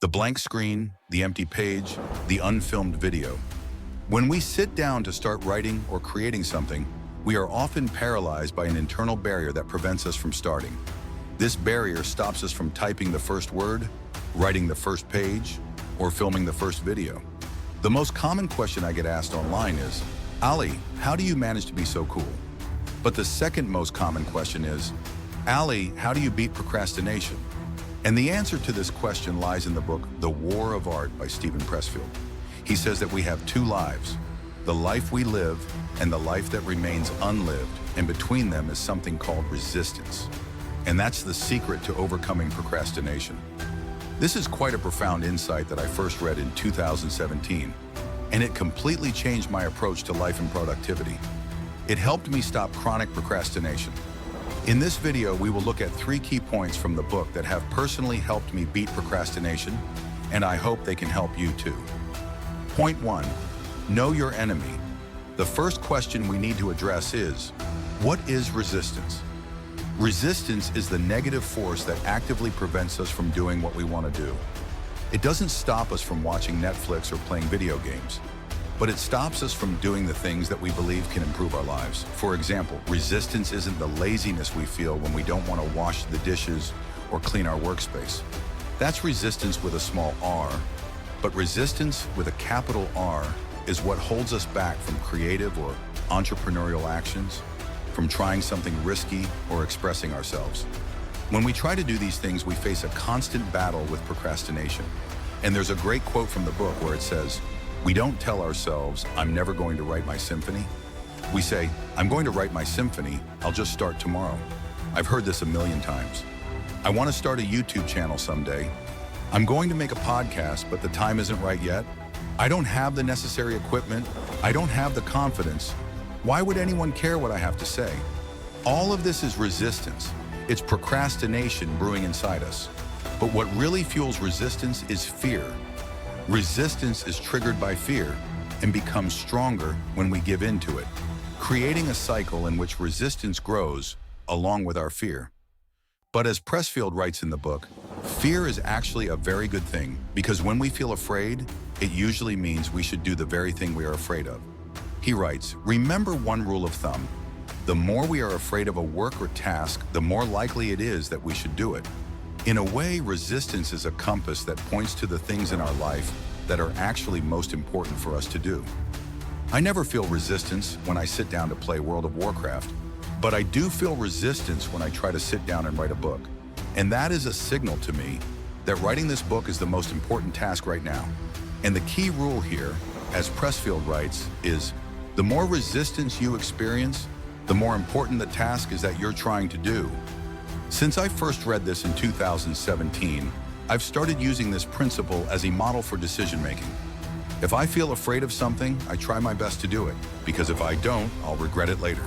The blank screen, the empty page, the unfilmed video. When we sit down to start writing or creating something, we are often paralyzed by an internal barrier that prevents us from starting. This barrier stops us from typing the first word, writing the first page, or filming the first video. The most common question I get asked online is, Ali, how do you manage to be so cool? But the second most common question is, Ali, how do you beat procrastination? And the answer to this question lies in the book, The War of Art by Steven Pressfield. He says that we have two lives, the life we live and the life that remains unlived, and between them is something called resistance. And that's the secret to overcoming procrastination. This is quite a profound insight that I first read in 2017, and it completely changed my approach to life and productivity. It helped me stop chronic procrastination. In this video, we will look at 3 key points from the book that have personally helped me beat procrastination, and I hope they can help you too. Point 1, know your enemy. The first question we need to address is, what is resistance? Resistance is the negative force that actively prevents us from doing what we want to do. It doesn't stop us from watching Netflix or playing video games, but it stops us from doing the things that we believe can improve our lives. For example, resistance isn't the laziness we feel when we don't want to wash the dishes or clean our workspace. That's resistance with a small r, but resistance with a capital R is what holds us back from creative or entrepreneurial actions, from trying something risky or expressing ourselves. When we try to do these things, we face a constant battle with procrastination. And there's a great quote from the book where it says, we don't tell ourselves, I'm never going to write my symphony. We say, I'm going to write my symphony, I'll just start tomorrow. I've heard this a million times. I want to start a YouTube channel someday. I'm going to make a podcast, but the time isn't right yet. I don't have the necessary equipment. I don't have the confidence. Why would anyone care what I have to say? All of this is resistance. It's procrastination brewing inside us. But what really fuels resistance is fear. Resistance is triggered by fear and becomes stronger when we give in to it, creating a cycle in which resistance grows along with our fear. But as Pressfield writes in the book, fear is actually a very good thing, because when we feel afraid, it usually means we should do the very thing we are afraid of. He writes, remember one rule of thumb. The more we are afraid of a work or task, the more likely it is that we should do it. In a way, resistance is a compass that points to the things in our life that are actually most important for us to do. I never feel resistance when I sit down to play World of Warcraft, but I do feel resistance when I try to sit down and write a book. And that is a signal to me that writing this book is the most important task right now. And the key rule here, as Pressfield writes, is the more resistance you experience, the more important the task is that you're trying to do. Since I first read this in 2017, I've started using this principle as a model for decision-making. If I feel afraid of something, I try my best to do it, because if I don't, I'll regret it later.